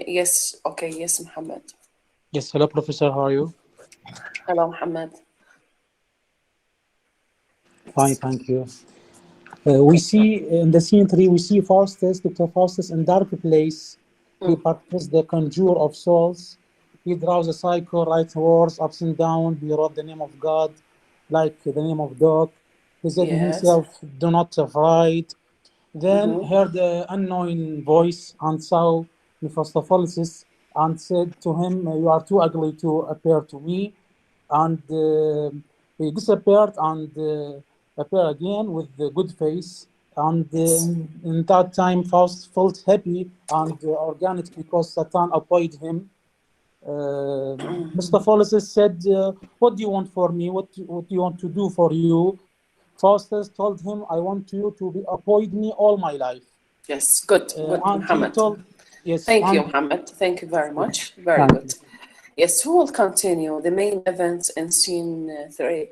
Yes, okay, yes, Muhammad. Yes, hello, Professor. How are you? Hello, Muhammad. Fine, thank you. We see in the scene 3, we see Faustus, Dr. Faustus, in dark place. He practices the conjure of souls. He draws a cycle, writes words ups and down. He wrote the name of God, like the name of dog. He said to Yes. himself, "Do not afraid." Then heard the unknown voice and saw Mephistopheles and said to him, "You are too ugly to appear to me." And he disappeared and appeared again with the good face. And Yes. in that time, Faust felt happy and organic because Satan avoided him. Mephistopheles said, "What do you want for me? What do you want to do for you?" Faustus told him, "I want you to avoid me all my life." Yes, good, good, And he Muhammad. told, yes, Thank you, and Muhammad. Thank you very much. Very thank good. you. Yes, who will continue the main events in scene 3?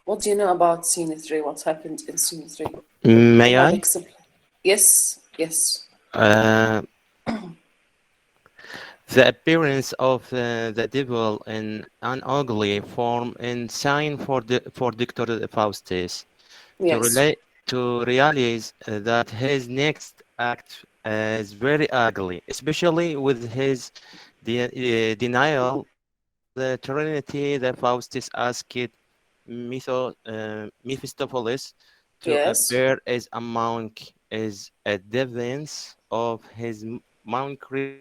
What do you know about scene 3? What happened in scene 3? May You have I? Yes, yes. Uh, the appearance of the devil in an ugly form and sign for Dr. Faustus Yes. to realize that his next act is very ugly, especially with his denial the Trinity that Faustus asked Mephistopheles to Yes. appear as a monk is a defense of his monk order.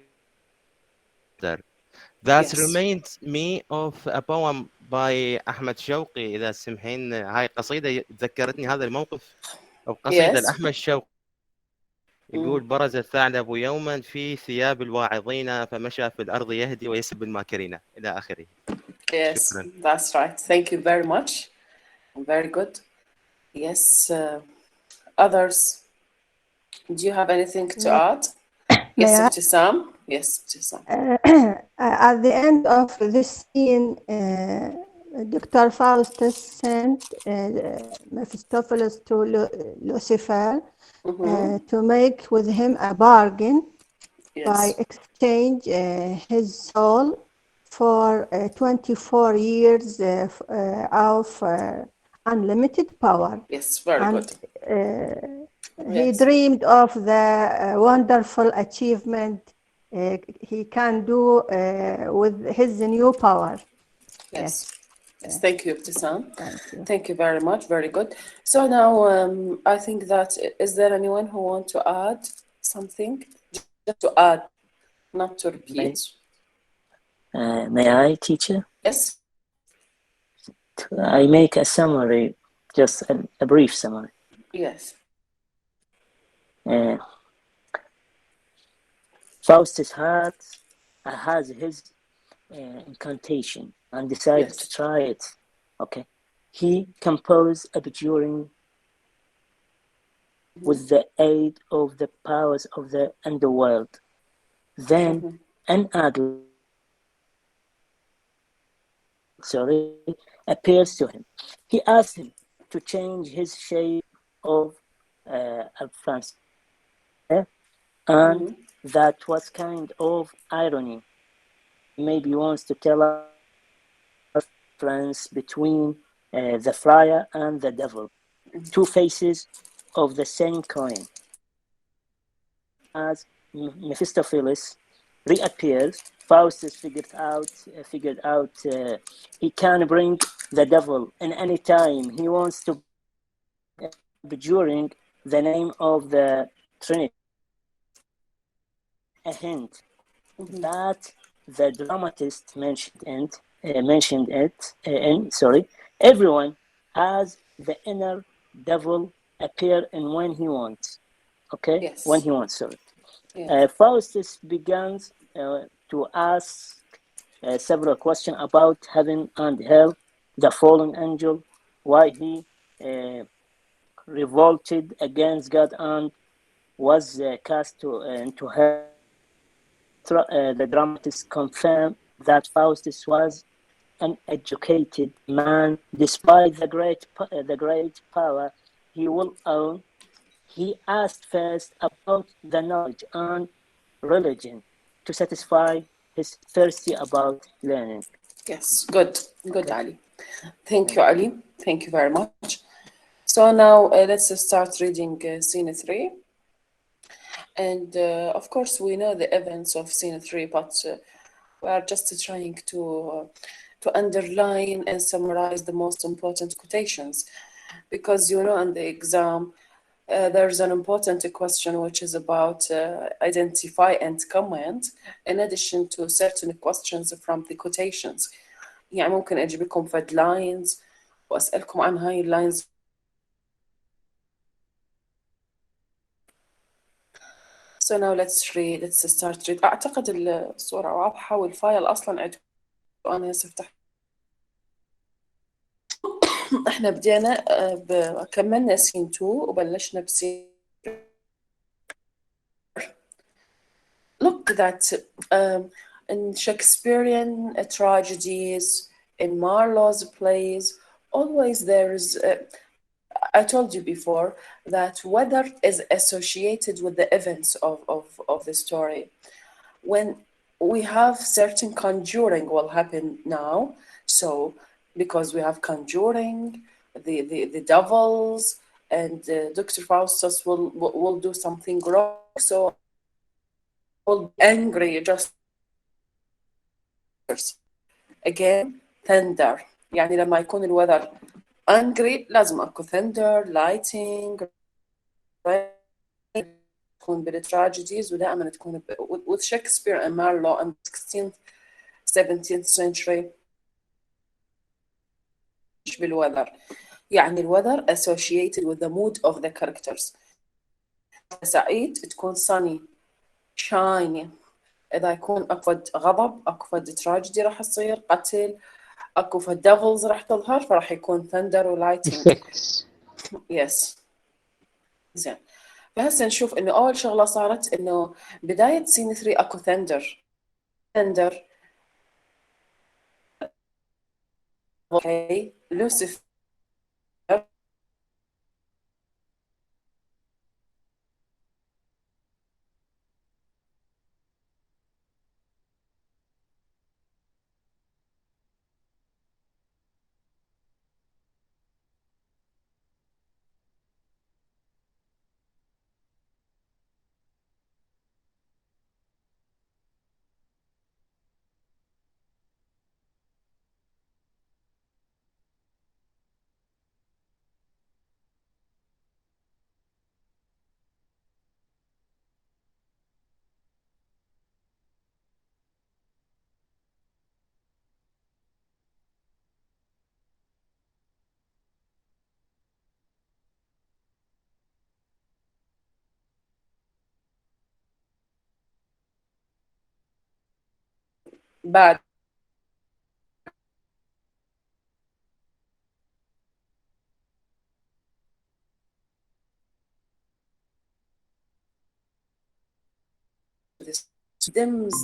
That Yes. reminds me of a poem by أحمد شوقي. إذا سمحين هاي قصيدة ذكرتني هذا الموقف أو قصيدة Yes. لأحمد شوقي. يقول: برز الثعلب يوما في ثياب الواعظين فمشى في الأرض يهدي ويسب الماكرين إلى آخره. Yes, شكرا. that's right. Thank you very much. Very good. Yes. Others, do you have anything to add? Yes, May I? Ibtisam. Yes, Ibtisam. At the end of this scene, Dr. Faustus sent Mephistopheles to Lucifer to make with him a bargain by Yes. exchange his soul for 24 years of unlimited power. Yes, very And good. he Yes. dreamed of the wonderful achievement he can do with his new power. Yes. Yes. Thank you, Ibtisam. Thank you. Thank you very much. Very good. So now I think that is there anyone who want to add something? Just to add, not to repeat. May I, teacher? Yes. I make a summary, just a brief summary. Yes. Faustus has his incantation and decided to try it. Okay, he composed a during with the aid of the powers of the underworld. Then an ugly appears to him. He asks him to change his shape of a France, and that was kind of irony. Maybe wants to tell us the difference between the friar and the devil, two faces of the same coin. As Mephistopheles reappears, Faustus figured out he can bring the devil in any time he wants to during the name of the Trinity. A hint that the dramatist mentioned it. Everyone has the inner devil appear in when he wants. Okay, yes. When he wants. Sorry. Yes. Faustus begins to ask several questions about heaven and hell, the fallen angel, why he revolted against God and was cast into hell. The dramatist confirmed that Faustus was an educated man, despite the great power he will own. he asked first about the knowledge and religion to satisfy his thirsty about learning. Yes, good, Okay. Ali. Thank you, Ali. Thank you very much. So now let's start reading scene 3. And of course, we know the events of scene 3, but we are just trying to underline and summarize the most important quotations, because you know in the exam there's an important question which is about identify and comment, in addition to certain questions from the quotations. يعني ممكن أجيب لكم فد lines وأسألكم عن هاي اللاينز. So now let's start read. أعتقد الصورة واضحة والفايل أصلا عندكم. أنا هسه فتحت. إحنا بدينا كملنا سين 2 وبلشنا بسين. Look that in Shakespearean tragedies, in Marlowe's plays, always there is. I told you before that weather is associated with the events of the story. When we have certain conjuring will happen now, so because we have conjuring, the devils, and Dr. Faustus will do something wrong, so will be angry just again thunder. يعني لما يكون الweather angry لازم اكو thunder, lighting, تكون بالtragedies ودائما تكون with Shakespeare and Marlowe and 16th 17th century بالweather. يعني الweather associated with the mood of the characters. سعيد تكون sunny, shiny. إذا يكون أكو غضب أكو tragedy راح تصير, قتل أكو devils راح تظهر, فراح يكون thunder و lighting. effects. Yes. زين. فهسه نشوف إنه أول شغلة صارت إنه بداية سين 3 أكو thunder. Okay. لوسيفر bad. Dims.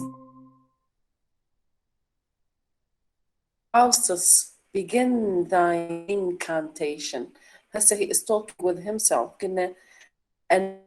Faustus, begin thy incantation. هسه he is talking with himself. كنا and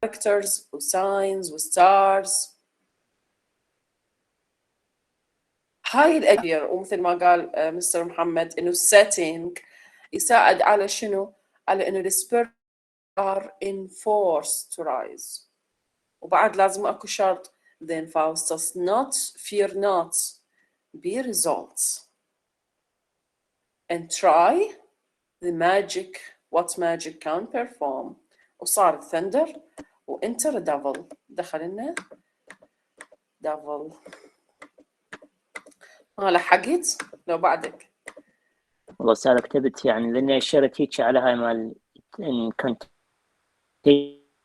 characters وsigns وstars. هاي الأبير, ومثل ما قال مستر محمد إنه setting يساعد على شنو؟ على إنه the spirits are enforced to rise. وبعد لازم أكو شرط. Then Faustus not, fear not, be resolved. And try the magic, what magic can perform. وصار thunder وانتر devil. دخل لنا devil. لحقت لو بعدك. والله صار كتبت يعني لاني اشرت هيك على هاي مال ان كنت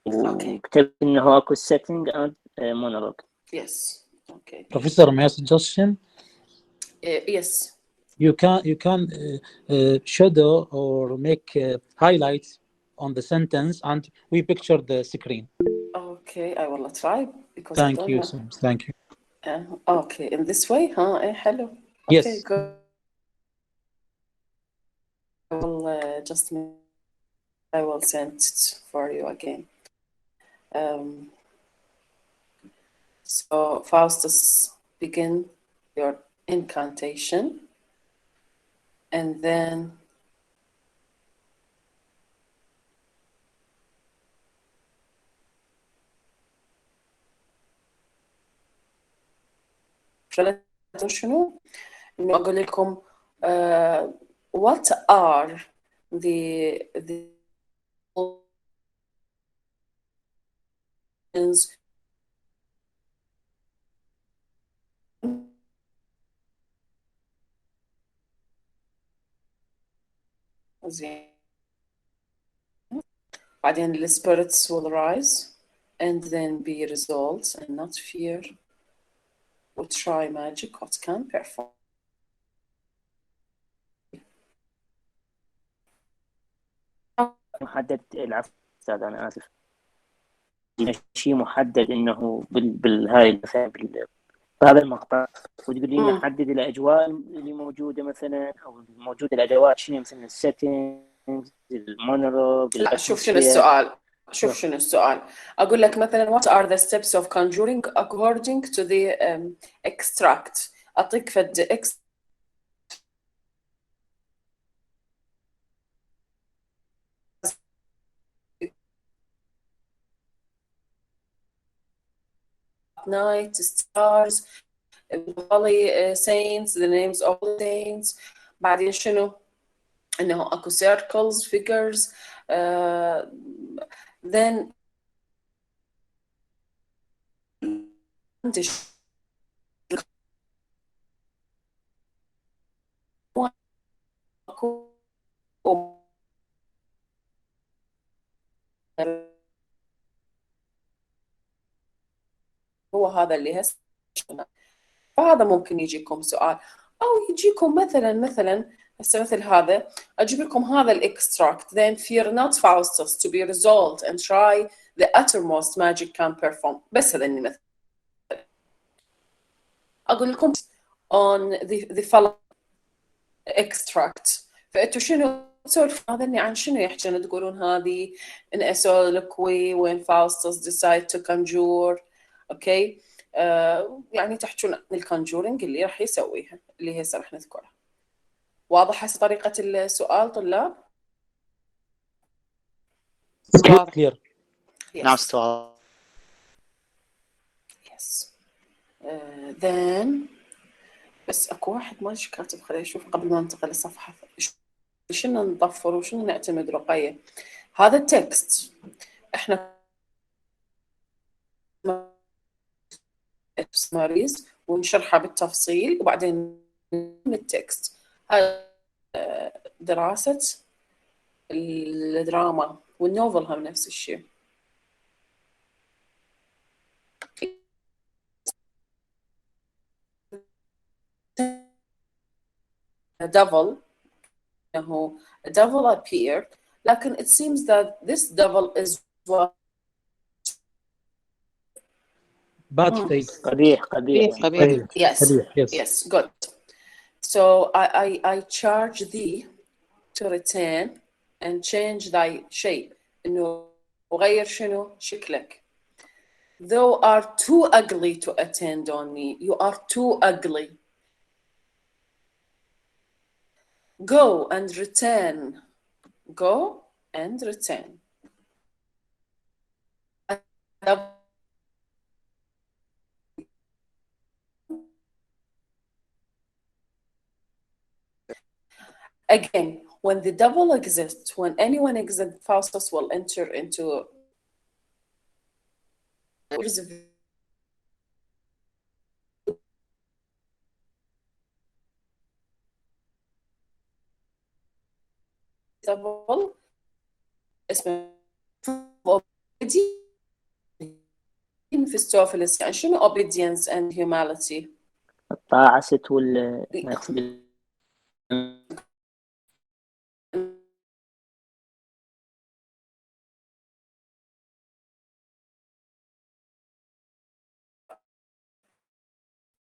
وكتبت انه اكو setting and monologue. Yes. Okay. Professor, may I suggestion? Yes. You can shadow or make highlights on the sentence, and we picture the screen. Okay, I will try because I Thank don't you know. so much. Thank you. Okay, in this way, huh? Hello. Yes. Okay, good. I will I will send it for you again. So Faustus, begin your incantation, and then شنو؟ إنه أقول لكم what are the زين. بعدين the spirits will rise and then be resolved and not fear. We try magic what can perform. محدد. العفو استاذ انا اسف. شيء محدد انه بالهاي مثلا بهذا المقطع وتقول لي نحدد الاجواء اللي موجوده مثلا او موجوده الادوات شنو مثلا السيتنجز المونولوج. لا شوف شنو السؤال. شوف شنو السؤال. أقول لك مثلا what are the steps of conjuring according to the extract. أعطيك فد night, stars, holy saints, the names of the saints. بعدين شنو؟ إنه أكو circles, figures, then هو هذا اللي هسه. فهذا ممكن يجيكم سؤال أو يجيكم مثلا هسه مثل هذا أجيب لكم هذا الإكستراكت then fear not Faustus to be resolved and try the uttermost magic can perform. بس هذا مثلا أقول لكم on the following extract. فأنتوا شنو تسولف هذا إني عن شنو يحكي تقولون هذه in a soliloquy when Faustus decide to conjure. أوكي يعني تحكون الكونجورينج اللي راح يسويها اللي هسه راح نذكرها. واضح هسه طريقة السؤال طلاب؟ Clear. نعم استاذ. Yes. Then بس اكو واحد ما كاتب خليني اشوف قبل ما ننتقل للصفحة شنو نطفر وشنو نعتمد رقية. هذا التكست احنا سماريز ونشرحها بالتفصيل وبعدين التكست. هاي دراسة الدراما والنوفل هم نفس الشيء. devil إنه a devil appeared لكن it seems that this devil is Bad face. قبيح. yes Yes. yes good. So I charge thee to return and change thy shape إنه وغير شنو شكلك. Thou art too ugly to attend on me. You are too ugly. Go and return. Go and return. Again, when the devil exists, when anyone exists, Faustus will enter into اسمه Mephistopheles. يعني شنو obedience and humility؟ الطاعة ست وال ما يقصد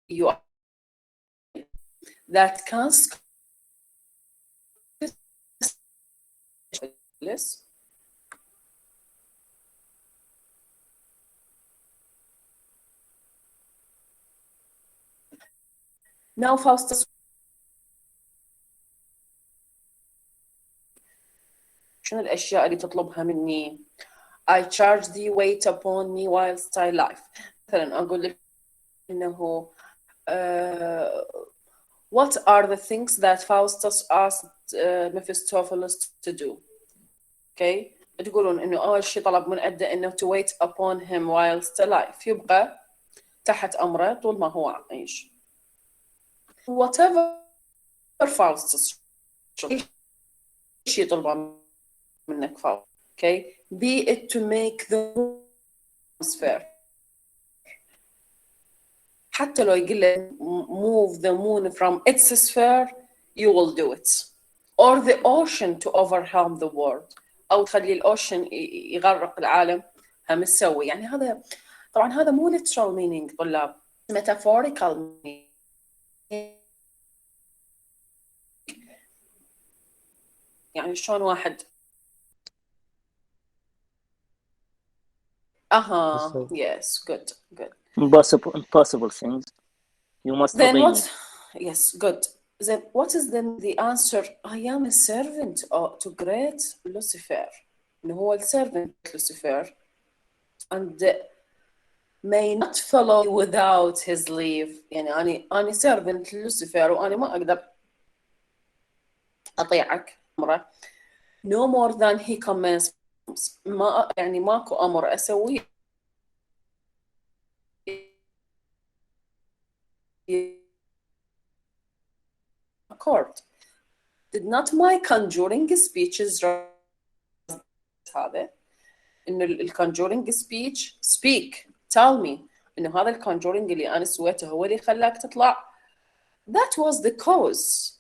you are that counts. Now Faustus, شنو الأشياء اللي تطلبها مني؟ I charge thee wait upon me whilst I live. مثلا أقول لك إنه what are the things that Faustus asked Mephistopheles to do? Okay. تقولون إنه أول شيء طلب من أدى إنه to wait upon him whilst alive. يبقى تحت أمره طول ما هو عايش. Whatever Faustus شيء طلبه منك فاوست. Okay. Be it to make the atmosphere. حتى لو يقول لك move the moon from its sphere, you will do it. Or the ocean to overwhelm the world. أو تخلي الأوشن يغرق العالم، هم تسوي. يعني هذا طبعا هذا مو literal meaning طلاب، metaphorical meaning. يعني شلون واحد yes, good. impossible things. You must Then obey what? me. Yes, good. Then what is then the answer? I am a servant to great Lucifer. إنه هو servant Lucifer and may not follow without his leave. يعني أنا servant Lucifer وأنا ما أقدر أطيعك أمره. No more than he commands. ما يعني ماكو أمر أسويه court. Did not my conjuring speeches هذا إنه الconjuring speech speak tell me إنه هذا الconjuring اللي أنا سويته هو اللي خلاك تطلع. That was the cause.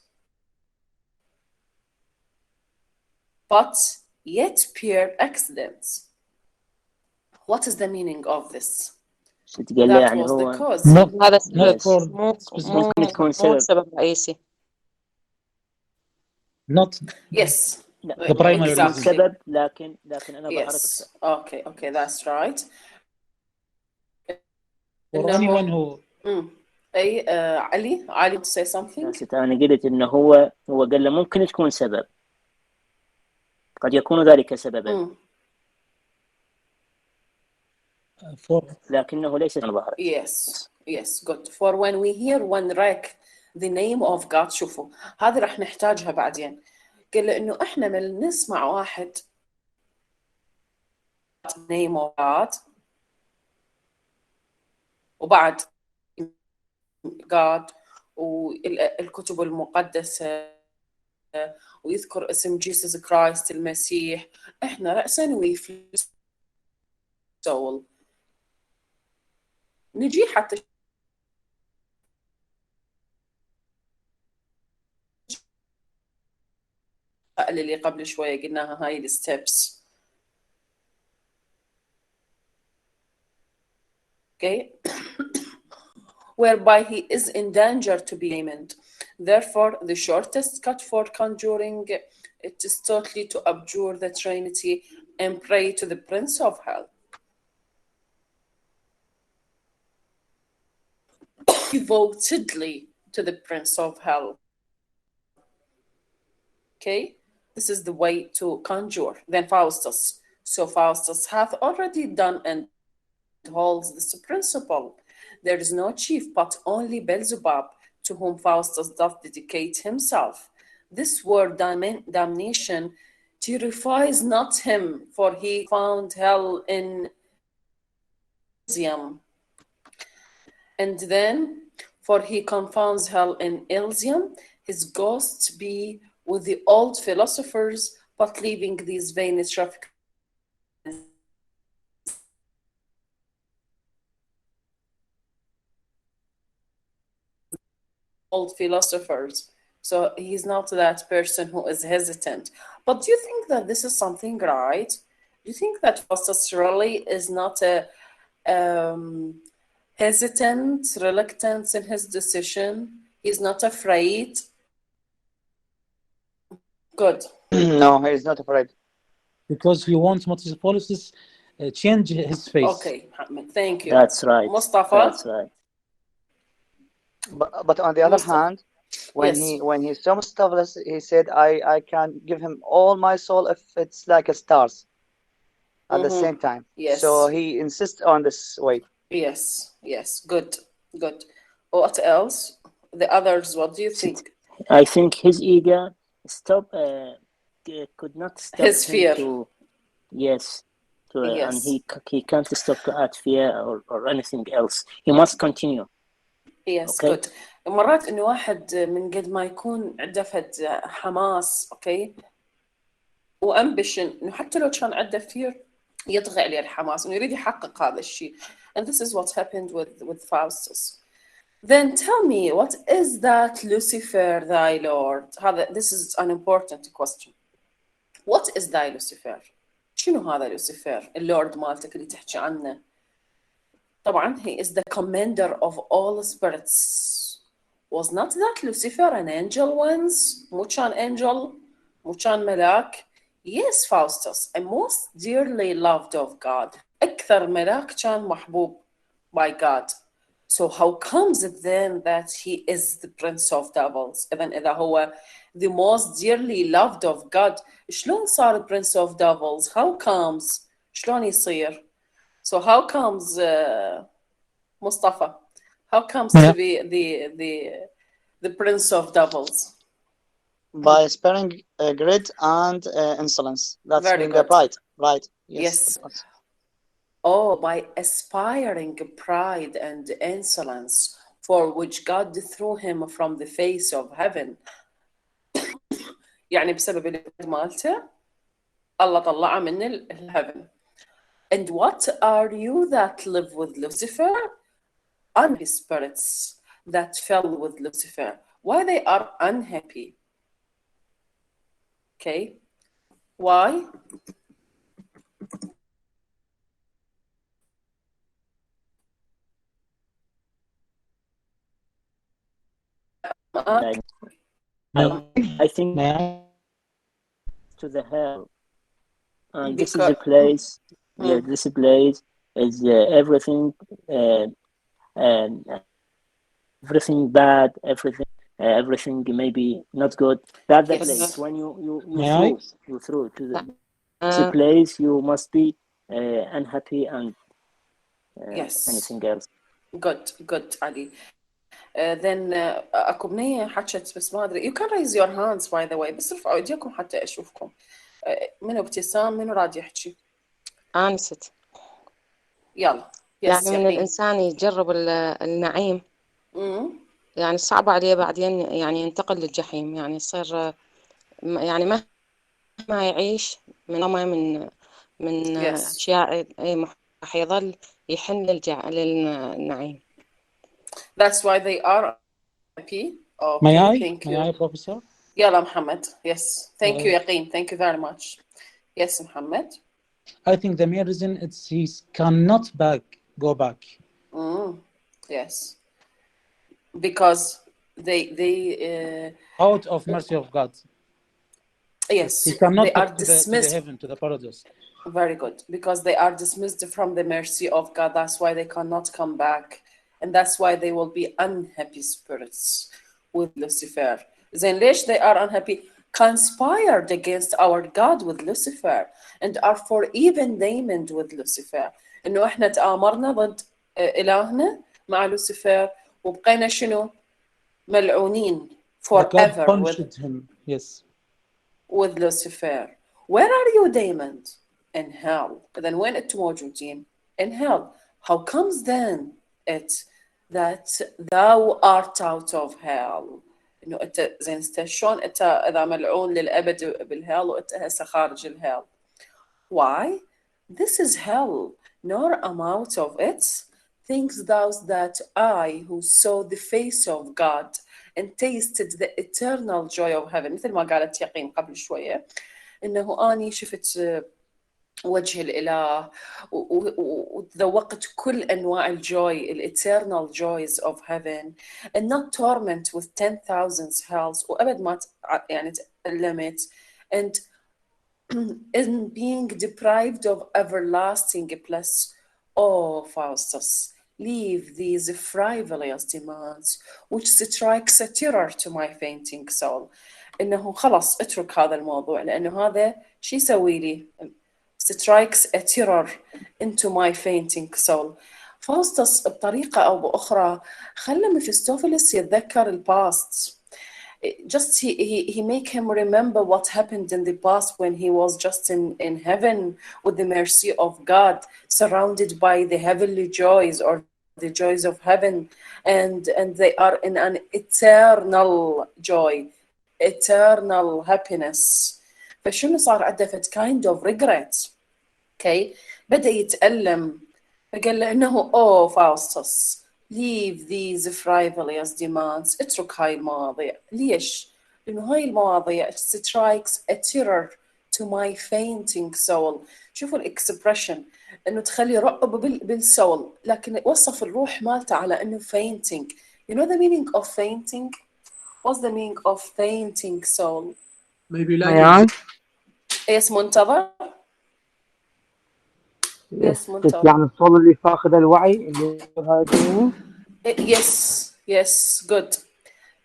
But yet pure accidents. What is the meaning of this? That was the cause. هذا ممكن تكون سبب رئيسي. not Yes. the primary reason. exactly. سبب لكن أنا yes. Okay, that's right. for anyone who أي علي to say something. أنا قلت إنه هو قال له ممكن تكون سبب، قد يكون ذلك سببا لكنه ليس ظاهرا. Yes, good. For when we hear one wreck the name of God. شوفوا هذه راح نحتاجها بعدين. قال له إنه إحنا من نسمع واحد name of God وبعد God والكتب المقدسة ويذكر اسم جيسوس كرايست المسيح، إحنا رأسا ويفل soul. نجي حتى اللي قبل شوية قلناها هاي الستبس. Okay. Whereby he is in danger to be named. Therefore, the shortest cut for conjuring it is totally to abjure the Trinity and pray to the Prince of Hell. Devotedly to the Prince of Hell. Okay, this is the way to conjure. Then Faustus. So Faustus hath already done and holds this principle. There is no chief but only Beelzebub, to whom Faustus doth dedicate himself. This word damnation terrifies not him, for he found hell in Elysium. And then, for he confounds hell in Elysium, his ghosts be with the old philosophers but leaving these vain traffic old philosophers. So he's not that person who is hesitant. But do you think that this is something right? Do you think that Faustus really is not a hesitant, reluctant in his decision? He's not afraid. Good. No, he's not afraid. Because he wants Mephistopheles change his face. Okay, Muhammad, thank you. That's right. Mustafa? That's right. But on the other Mustafa. hand, when Yes. he saw Mephistopheles, he said, I can give him all my soul if it's like a stars at the same time. Yes. So he insists on this way. Yes, yes, good, good. What else? The others, what do you think? I think his ego could not stop His him fear. to, yes, to, Yes. and he can't stop at fear or anything else. He must continue. Yes, Okay. good. مرات إنه واحد من قد ما يكون عنده فد حماس، أوكي، وأمبيشن، إنه حتى لو كان عنده fear يطغى عليه الحماس، إنه يريد يحقق هذا الشيء. And this is what happened with Faustus. Then tell me, what is that Lucifer, thy Lord? This is an important question. What is thy Lucifer? شنو هذا لوسيفر؟ اللورد مالتك اللي تحكي عنه. طبعا he is the commander of all spirits. Was not that Lucifer an angel once? مو كان angel؟ مو كان ملاك؟ Yes, Faustus, a most dearly loved of God. أكثر ملاك كان محبوب by God. So how comes it then that he is the prince of devils? إذا هو the most dearly loved of God, شلون صار prince of devils? How comes? شلون يصير? So how comes Mustafa? How comes to be the prince of devils? By sparing greed and insolence. That's Very been the good. pride. Right. Yes. Oh, by aspiring pride and insolence, for which God threw him from the face of heaven. يعني بسبب الإبادة مالته الله طلعه من الهيفن. And what are you that live with Lucifer? Unhappy spirits that fell with Lucifer. Why they are unhappy? Okay. Why? I think to the hell, and this is a place. Yeah, this place is everything, everything bad, everything maybe not good. That's the place. When you through to the place, you must be unhappy and anything else. Good, Ali. Then اكو بنيه حكت بس ما ادري. You can raise your hands by the way. بس ارفعوا ايديكم حتى اشوفكم. منو ابتسام؟ منو راد يحكي؟ آنست. يلا. يعني من الإنسان يجرب النعيم. يعني صعب عليه بعدين يعني ينتقل للجحيم، يعني يصير يعني مهما يعيش من أشياء راح يظل يحن للنعيم. That's why they are happy. Okay, May I? thank you. May I, Professor? يلا محمد. Yes. Thank you يقين. Thank you very much. Yes, Muhammad. I think the main reason is he cannot go back. Yes. Because they out of mercy of God. Yes. He cannot they are dismissed to the heaven, to the paradise. Very good. Because they are dismissed from the mercy of God. That's why they cannot come back. And that's why they will be unhappy spirits with Lucifer. Then ليش they are unhappy? Conspired against our God with Lucifer and are for even named with Lucifer. إنه إحنا تآمرنا ضد إلهنا مع لوسيفر وبقينا شنو؟ ملعونين forever punished him. Yes. with Lucifer. Where are you, Damon? In hell. Then when أنتم موجودين in hell, how comes then it that thou art out of hell? إنه أنت زين شلون أنت إذا ملعون للأبد بالهيل وأنت هسه خارج الهيل. Why? This is hell, nor amount of it. Things thou that I who saw the face of God and tasted the eternal joy of heaven. مثل ما قالت يقين قبل شوية إنه أني شفت وجه الإله وتذوقت كل أنواع الجوي الeternal joys of heaven and not torment with 10,000 hells وأبد ما يعني تألمت and in being deprived of everlasting bliss. Oh, Faustus, leave these frivolous demands which strikes a terror to my fainting soul. إنه خلاص اترك هذا الموضوع لأنه هذا شي يسوي لي strikes a terror into my fainting soul. فاوستس بطريقة أو بأخرى خلى ميفستوفيلس يتذكر الباست. Just he make him remember what happened in the past when he was just in heaven with the mercy of God, surrounded by the heavenly joys or the joys of heaven, and they are in an eternal joy, eternal happiness. فشنو صار عنده kind of regret. Okay, بدأ يتألم فقال له إنه فاوستس leave these frivolous demands. اترك هاي المواضيع. ليش؟ لأنه هاي المواضيع strikes a terror to my fainting soul. شوفوا الإكسبريشن إنه تخلي رعب بالسول لكن وصف الروح مالته على إنه fainting. You know the meaning of fainting? What's the meaning of fainting soul? Maybe like Yes, منتظر. Yes, يعني الصول اللي فاقد الوعي اللي Yes, good.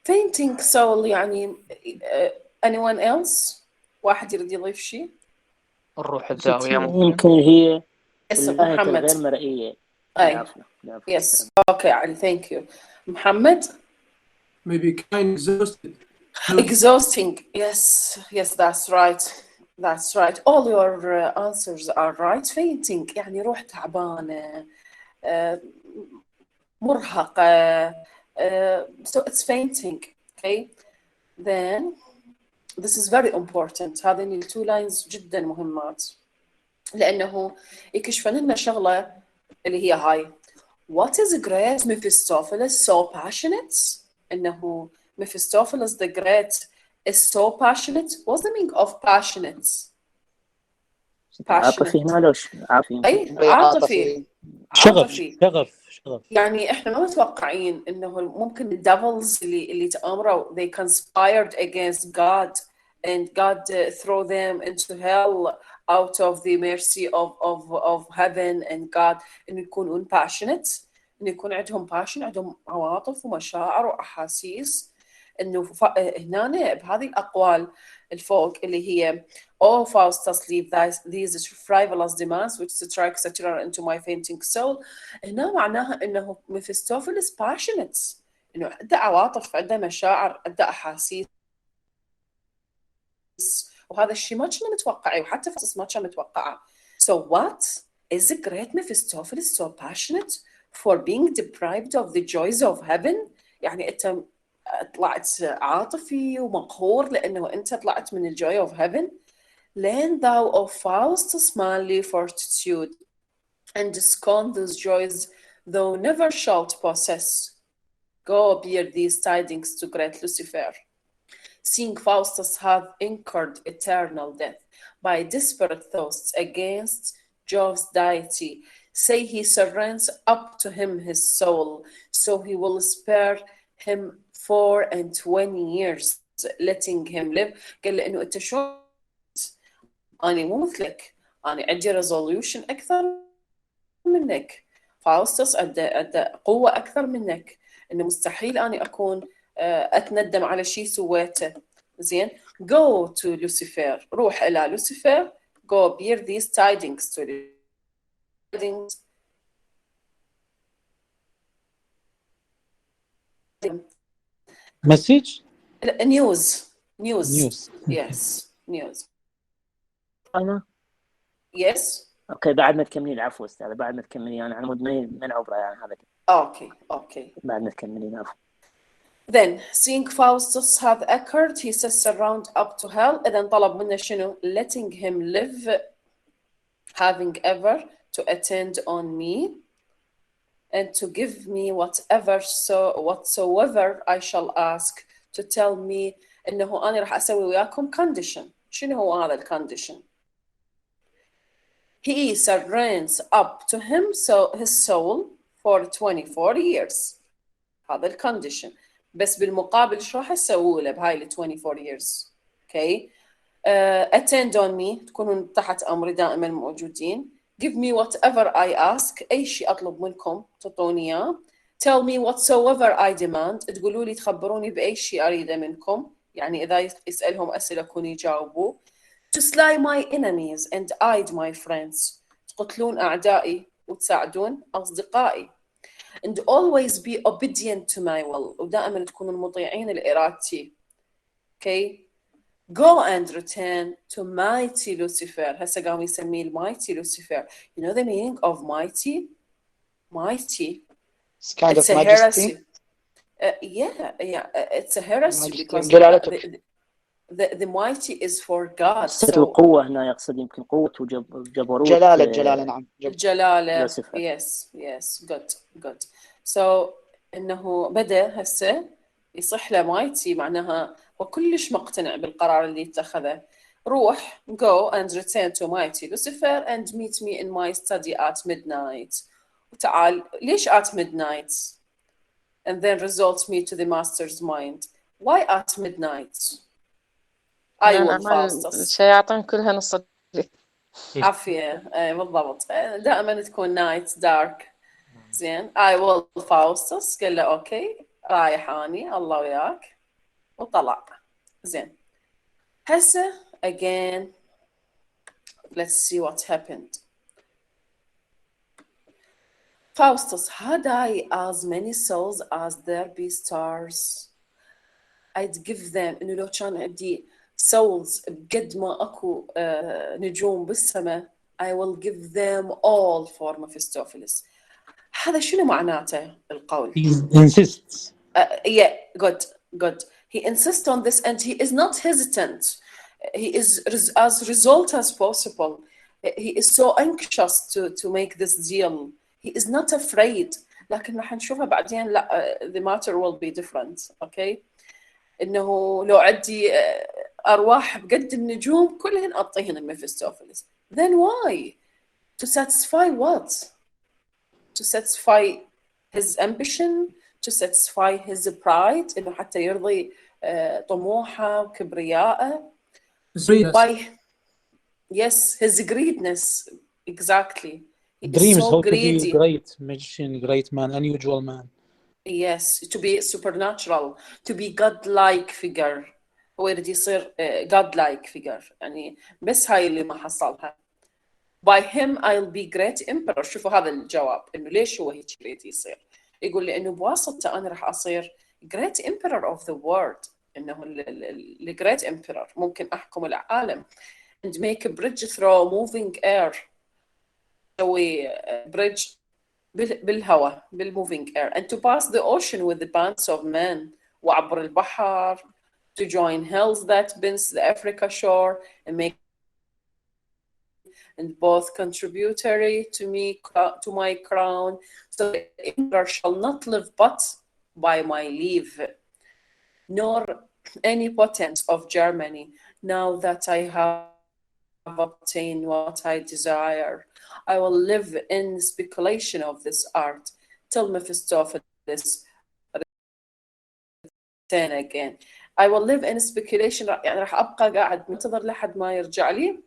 Fainting soul يعني anyone else؟ واحد يريد يضيف شيء؟ الروح الزاوية ممكن هي الآية محمد الغير مرئية. أي yes okay علي thank you. محمد maybe kind exhausted. Exhausting. Yes that's right all your answers are right. Fainting يعني روح تعبانة مرهقة so it's fainting. Okay, then this is very important. هذين التو لاينز جدا مهمات لأنه يكشفن لنا شغلة اللي هي هاي. What is great Mephistopheles so passionate؟ إنه Mephistopheles the great is so passionate. What's the meaning of passionate؟ عاطفي هنالوش عاطفي شغف يعني احنا ما متوقعين انه ممكن الديفلز اللي تآمروا they conspired against God and God throw them into hell out of the mercy of heaven and God انه يكونون passionate انه يكون عندهم passion عندهم عواطف ومشاعر واحاسيس انه هنا بهذه الاقوال الفوق اللي هي Faustus leave these frivolous demands which strikes a terror into my fainting soul. هنا معناها انه Mephistopheles passionate انه عنده عواطف عنده مشاعر عنده احاسيس وهذا الشيء ما كنا متوقعه وحتى فاوستس ما كان متوقعه. So what is the great Mephistopheles so passionate for being deprived of the joys of heaven؟ يعني انت طلعت عاطفي ومقهور لانه انت طلعت من الjoy of heaven. Learn thou of Faustus' manly fortitude and scorn those joys thou never shalt possess. Go bear these tidings to great Lucifer. Seeing Faustus hath incurred eternal death by desperate thoughts against Jove's deity, say he surrenders up to him his soul, so he will spare him 24 years, letting him live. قال له إنه أنت شو أنا مو مثلك أنا عندي resolution أكثر منك. فاوستس عنده قوة أكثر منك إنه مستحيل أنا أكون أتندم على شيء سويته. زين go to Lucifer روح إلى لوسيفر go bear these tidings to tidings message news yes news أنا yes أوكي بعد ما تكملين العفو أستاذ بعد ما تكملين أنا عمود من عبرة يعني هذا أوكي بعد ما تكملين عفو Then seeing Faustus had occurred, he sets around up to hell. إذا طلب منه شنو؟ letting him live, having ever to attend on me, and to give me whatsoever I shall ask, to tell me إنه أنا راح أسوي وياكم condition. شنو هو هذا الcondition؟ He surrenders up to him so his soul for 24 years. هذا الcondition. بس بالمقابل شو راح اسوي له بهاي ال 24 years؟ okay. attend on me، تكونون تحت امري دائما موجودين. give me whatever I ask، اي شيء اطلب منكم تعطوني اياه. tell me whatsoever I demand، تقولوا لي تخبروني باي شيء اريده منكم، يعني اذا يسالهم اسئله كونوا يجاوبوا. to slay my enemies and aid my friends، تقتلون اعدائي وتساعدون اصدقائي. and always be obedient to my will، ودائما تكونوا مطيعين لإرادتي. okay. go and return to mighty Lucifer. هسه قام يسميه mighty Lucifer. you know the meaning of mighty? mighty. It's kind it's of a majesty. heresy. Yeah, it's a heresy Majesty. because جلالتك. the mighty is for God. so القوة هنا يقصد يمكن قوة وجبروت جلالة نعم. الجلالة. yes good. so إنه بدأ هسه يصح له مايتي، معناها وكلش مقتنع بالقرار اللي اتخذه. روح go and return to mighty Lucifer and meet me in my study at midnight. وتعال ليش at midnight؟ and then result me to the master's mind. why at midnight؟ I will Faustus. الشياطين كلها نص الليل. عافية بالضبط، دائما تكون نايت دارك. زين I will Faustus قال له اوكي رايح اني الله وياك وطلع. زين هسه again let's see what happened. Faustus, had I as many souls as there be stars I'd give them. إنه لو كان عندي souls بقد ما أكو نجوم بالسماء I will give them all for Mephistopheles. هذا شنو معناته القول؟ He insists. Yeah, good. He insists on this and he is not hesitant. He is as result as possible. He is so anxious to make this deal. He is not afraid. لكن راح نشوفها بعدين لا the matter will be different. Okay. إنه لو عندي أرواح بقد النجوم كلهن أعطيهن الميفستوفيلس. Then why? To satisfy what? To satisfy his ambition, to satisfy his pride، إنه حتى يرضي طموحه وكبرياءه. Yes, his greedness, exactly. He Dreams is so how greedy. to be great magician, great man, unusual man. Yes, to be supernatural, to be godlike figure. هو يريد يصير godlike figure، يعني بس هاي اللي ما حصلها. By him I'll be great emperor. شوفوا هذا الجواب إنه ليش هو هيك يريد يصير. يقول لأنه بواسطته أنا راح أصير great emperor of the world. إنه ال great emperor ممكن أحكم العالم. And make a bridge through moving air. سوي bridge بالهواء بالmoving air. And to pass the ocean with the bands of men. وعبر البحر. To join hills that binds the Africa shore and make and both contributory to me to my crown. So the emperor shall not live but by my leave, nor any potence of Germany. Now that I have obtained what I desire, I will live in speculation of this art till Mephistopheles return again. I will live in speculation، يعني راح أبقى قاعد منتظر لحد ما يرجع لي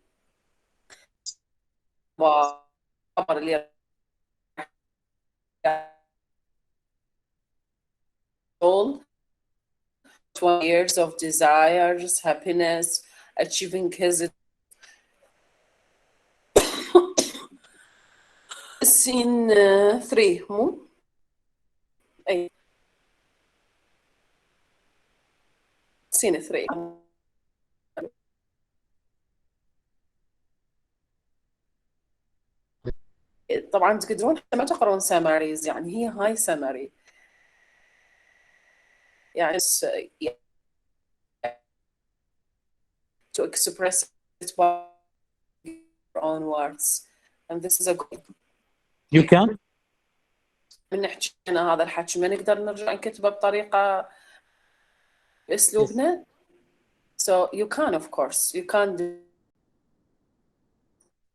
all 20 years of desires, happiness, achieving his scene 3 مو أي scene 3 طبعا تقدرون ما تقرون سماريز، يعني هي هاي سماري. يعني to express it by your own words, and this is a good. You can. من نحكي أنا هذا الحكي ما نقدر نرجع نكتبه بطريقة بأسلوبنا. So you can, of course, you can do.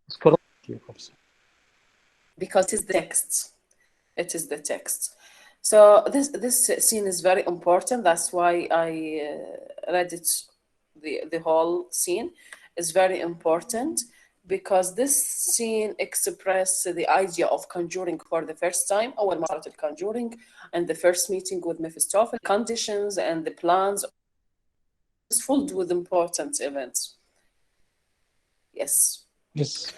It's correct. Because it's the text. It is the text. So this scene is very important. That's why I read it. The whole scene is very important because this scene expresses the idea of conjuring for the first time. أول مرة صارت conjuring and the first meeting with Mephistopheles, conditions and the plans is filled with important events. Yes. Yes.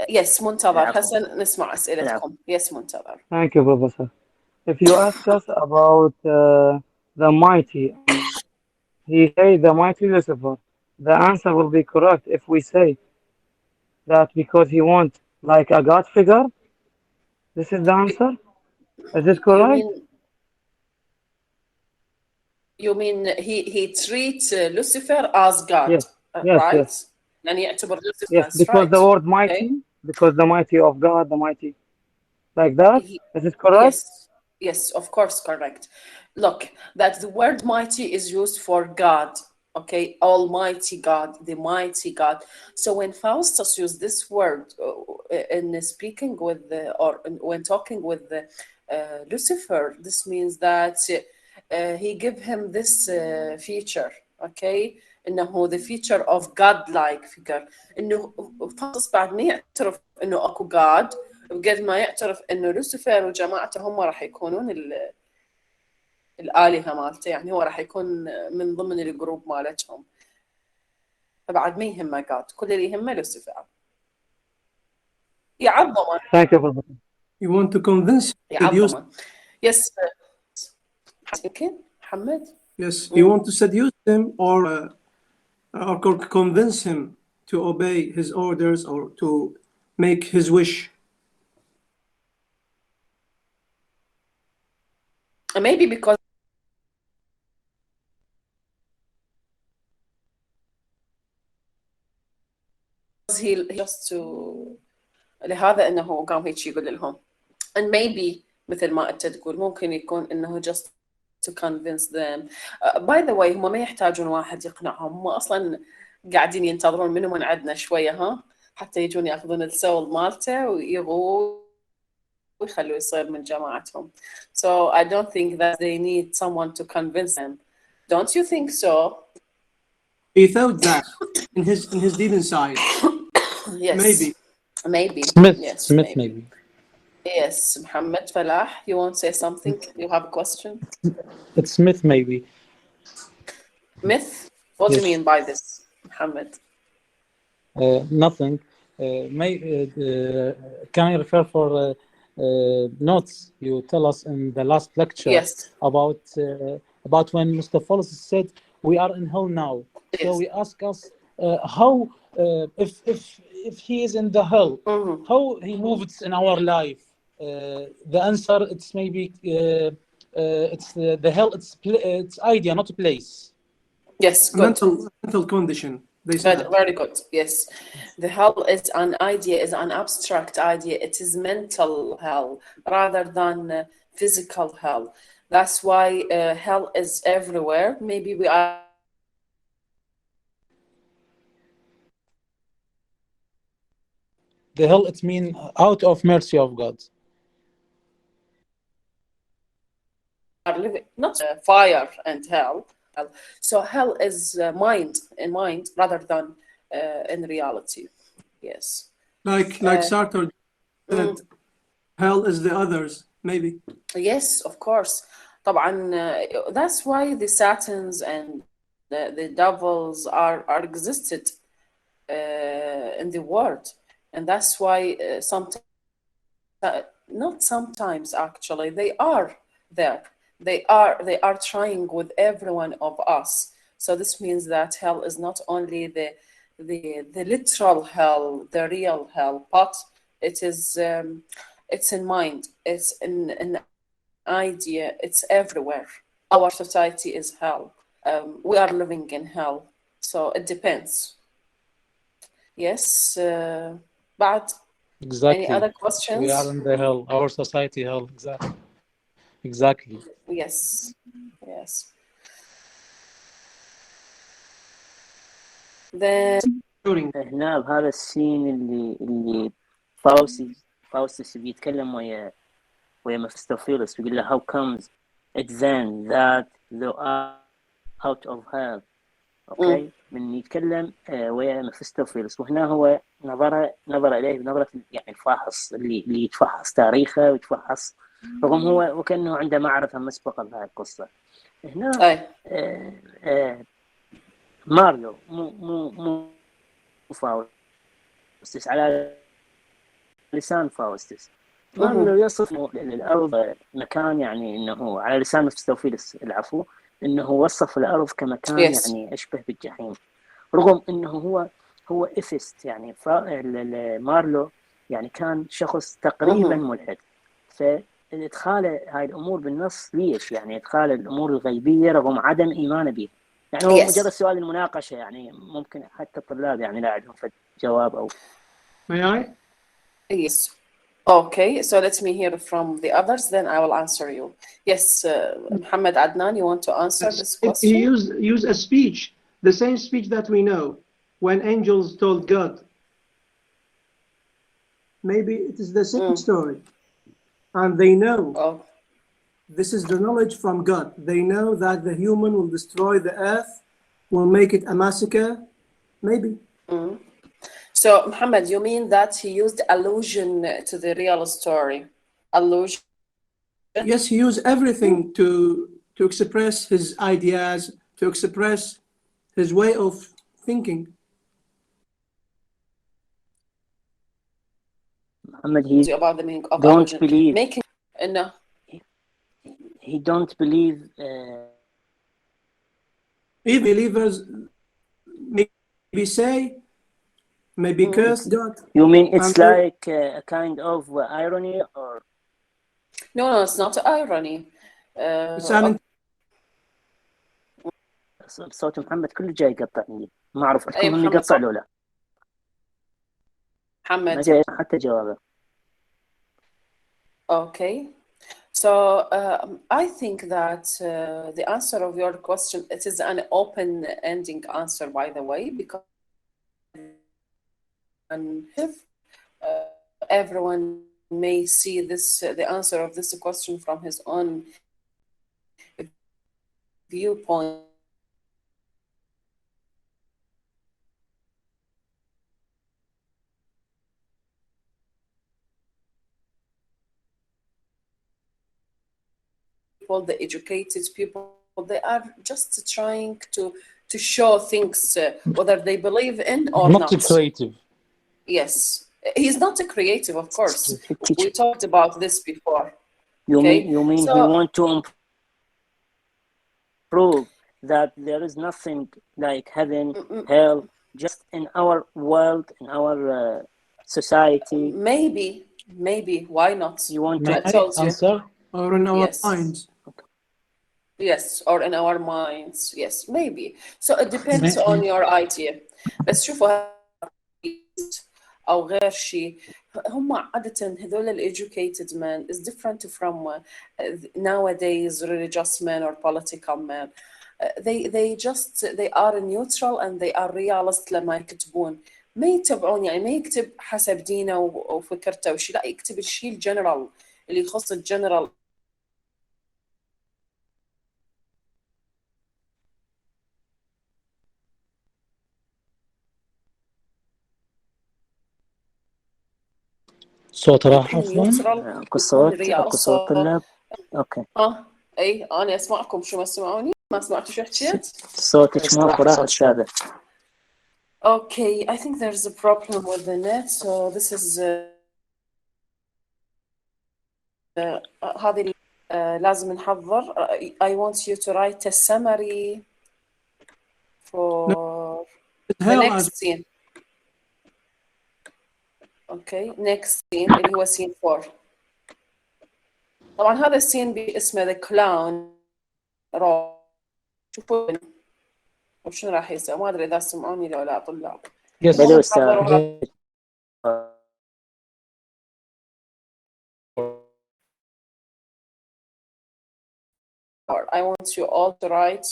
Yes, منتظر حسن نسمع أسئلتكم. Yes, منتظر. Thank you, Professor. If you ask us about the mighty, he say the mighty Lucifer, the answer will be correct if we say that because he wants like a god figure. This is the answer. Is it correct? You mean he treats Lucifer as God, yes. Yes, right? yes. And يعتبر Lucifer yes, as because right. the word mighty, okay. because the mighty of God, the mighty, like that. Is it correct? Yes, yes, of course, correct. Look, that the word mighty is used for God. Okay, Almighty God, the mighty God. So when Faustus used this word in speaking with or when talking with Lucifer, this means that he gave him this feature. Okay, إنه the feature of God-like figure. إنه فاوستس بعد ما يعترف إنه أكو God، بقد ما يعترف إنه لوسيفر وجماعته هم راح يكونون الآلهة مالته، يعني هو راح يكون من ضمن الجروب مالتهم، فبعد ما يهمه God، كل اللي يهمه لوسيفر. يعظمه. Thank you, Professor. You want to convince يعظمه. Yes. يمكن محمد. Yes, you want to seduce him or convince him to obey his orders or to make his wish. Maybe because he just to لهذا انه قام هيك يقول لهم. And maybe مثل ما انت تقول ممكن يكون انه just to convince them. By the way هم ما يحتاجون واحد يقنعهم، هم اصلا قاعدين ينتظرون منهم من عندنا شويه ها حتى يجون ياخذون السول مالته ويخلوه يصير من جماعتهم. So I don't think that they need someone to convince them. Don't you think so? He thought that in his deep inside. Yes. Maybe. Smith. Yes, Smith maybe. Yes, Mohammed Falah, you want to say something? You have a question? It's Smith maybe. Myth? What do Yes. you mean by this, Mohammed? Nothing. Can I refer for notes you tell us in the last lecture? Yes. About when Mustafa said we are in hell now. Yes. So we ask us how if he is in the hell, how he moves in our life. The answer it's maybe it's the hell. It's idea, not a place. Yes, good. Mental condition. They said. Very good. Yes, the hell is an idea, is an abstract idea. It is mental hell rather than physical hell. That's why hell is everywhere. Maybe we are. The hell it means out of mercy of God. Are living not fire and hell. So hell is mind rather than in reality. Yes. Like Sartre said, hell is the others. Maybe. Yes, of course. طبعا that's why the satans and the devils are existed in the world, and that's why not sometimes actually they are there. They are trying with every one of us. So this means that hell is not only the literal hell, the real hell, but it's in mind, it's in an idea, it's everywhere. Our society is hell. We are living in hell. So it depends. Yes, but any Exactly. other We are questions? in the hell. Our society hell. Exactly. Exactly. Yes, yes. Then هنا بهذا السين اللي فاوستس بيتكلم ويا مفيستوفيلس بيقول له how comes it then that thou art out of hell. اوكي من يتكلم ويا مفيستوفيلس، وهنا هو نظر اليه بنظره يعني الفاحص اللي يتفحص تاريخه ويتفحص، رغم هو وكانه عنده معرفه مسبقه بهذه القصه. هنا مارلو مو فاوستس، على لسان فاوستس مارلو يصف الأرض مكان، يعني إنه على لسان مفيستوفيلس العفو، إنه وصف الأرض كمكان يعني أشبه بالجحيم، رغم إنه هو إثيست. يعني مارلو يعني كان شخص تقريبا ملحد، فإدخال هاي الأمور بالنص ليش؟ يعني إدخال الأمور الغيبية رغم عدم إيمانه به. يعني هو مجرد سؤال المناقشة، يعني ممكن حتى الطلاب يعني لا عندهم جواب أو. May I? Yes. Okay, so let me hear from the others, then I will answer you. Yes, Muhammad Adnan, you want to answer this question? He used a speech, the same speech that we know, when angels told God. Maybe it is the same story. And they know, this is the knowledge from God. They know that the human will destroy the earth, will make it a massacre, maybe. So, Muhammad, you mean that he used allusion to the real story? Allusion? Yes, he used everything to express his ideas, to express his way of thinking. Muhammad, he about the meaning of don't allusion. believe. Making no. He don't believe. If believers maybe say, maybe curse God. You mean it's like a kind of irony, or? No, it's not irony. صوت محمد كله جاي يقطع عندي، ما اعرف عندكم هم يقطع لو لا. محمد ما جاي حتى جوابه. Okay. So I think that the answer of your question, it is an open-ending answer, by the way, because everyone may see the answer of this question from his own viewpoint. The educated people, they are just trying to show things whether they believe in or not. Not creative. Yes, he's not a creative, of course. We talked about this before. You mean he want to prove that there is nothing like heaven, hell, just in our world, in our society. Maybe. Why not? You want to answer? Or in our minds. Yes, or in our minds. Yes, maybe. So it depends on your idea. بس شوفوا أو غير شيء، هم عادة هذول educated men is different from nowadays religious men or political men. They are neutral and they are realist لما يكتبون. ما يتبعون، يعني ما يكتب حسب دينه وفكرته وشيء، لا يكتب الشيء الجنرال اللي يخص الجنرال. صوت راح اصلا. اكو صوت طلاب. اوكي. اي انا اسمعكم، شو ما سمعوني؟ ما سمعتوا شو حكيت؟ صوتك ماكو راح استاذه. Okay, I think there's a problem with the net, so this is هذه لازم نحضر. I want you to write a summary for the next scene. Okay, next scene اللي هو scene 4. طبعا هذا السين باسمه The Clown. شوفوا وشنو راح يسوي، ما ادري اذا سمعوني لو لا طلاب. Yes. بلو ستار. I want you all to write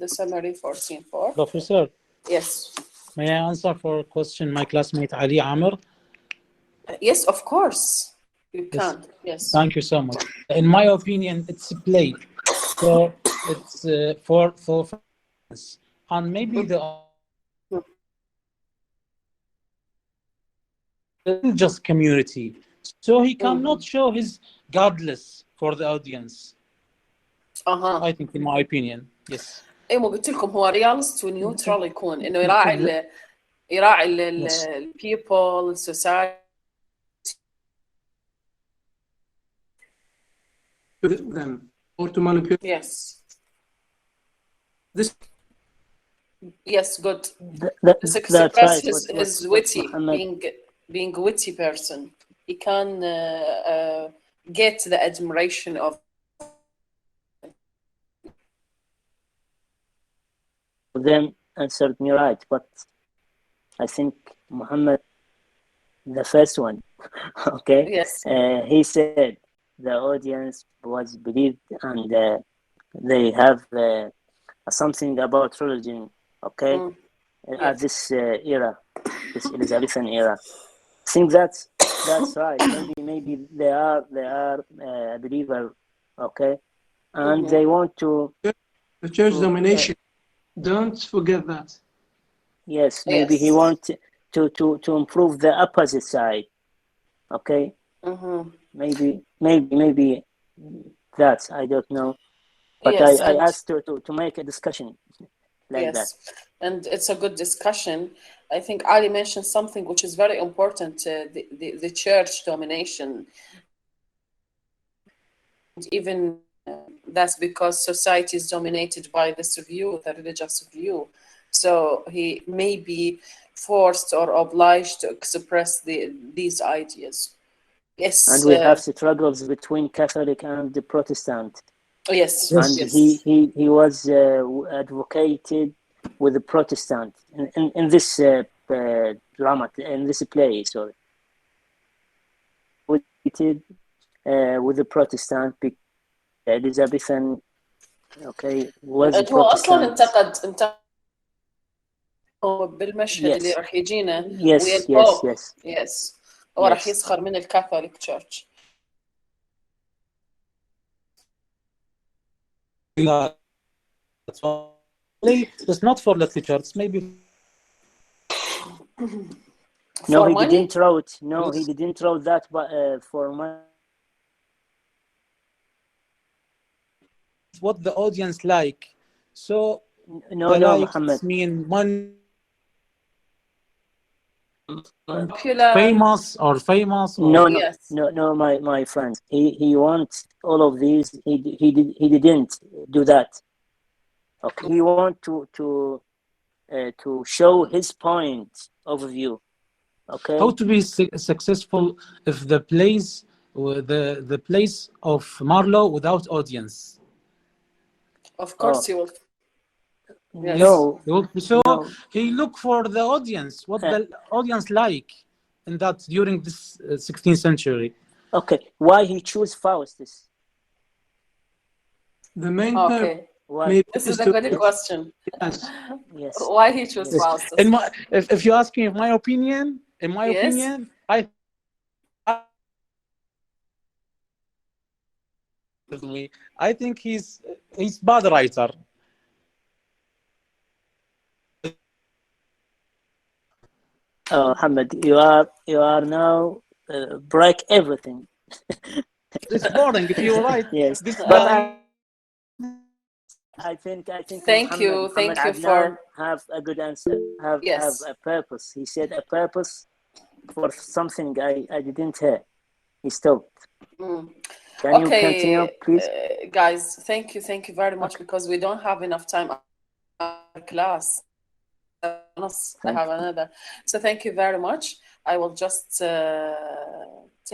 the summary for scene 4. Professor, Yes. may I answer for a question my classmate Ali Amr? Yes, of course. You Yes. can. Yes. Thank you so much. In my opinion, it's a play. So it's for and maybe the religious community. So he cannot show his godless for the audience. I think, in my opinion, yes. اي مو قلت لكم هو ريالست ونيوترال يكون انه يراعي ال people, society. them or to manipulate. Yes. This. Yes, good. That's right. His witty, being a witty person. He can get the admiration of them answered me right, but I think Muhammad, the first one, okay? Yes. He said the audience was believed and they have something about religion, okay? At this era, this Elizabethan era. I think that's right. Maybe they are a believer, okay? And they want to the church domination. Don't forget that. Yes, maybe he wants to improve the opposite side. Okay. Maybe that, I don't know. But yes, I asked to make a discussion like that. And it's a good discussion. I think Ali mentioned something which is very important, the church domination. Even that's because society is dominated by this view, the religious view. So he may be forced or obliged to express these ideas. Yes. And we have struggles between Catholic and the Protestant. Yes. And he was advocated with the Protestant in this drama, in this play. Sorry. With the Protestant. Elizabethan, okay, was هو اصلا انتقد بالمشهد اللي راح يجينا. Yes. هو راح يسخر من الكاثوليك تشيرش. It's not for literature. It's maybe. No, he didn't wrote. No, he didn't wrote that, but for money. What the audience like. So no, Muhammad. Mean money. Popular. Famous. Or No, my friend. He wants all of these. He didn't do that. Okay. He want to show his point of view. Okay. How to be successful if the plays of Marlowe without audience. Of course he will. Yes. No. So he look for the audience, what the audience like in that during this 16th century. Okay. Why he choose Faustus? The main this is a good question. Yes. Why he chose Faustus? If you ask me my opinion, I think he's bad writer. Oh, Muhammad, you are now break everything. It's boring if you write. Yes, but I think. Thank you for have a good answer. Have a purpose. He said a purpose for something I didn't hear. He stopped. Can you continue, please? Guys, thank you very much, because we don't have enough time class. I have another. So thank you very much. I will just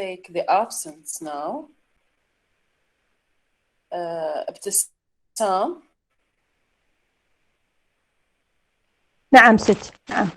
take the absence now. ابتسام. نعم ست، نعم.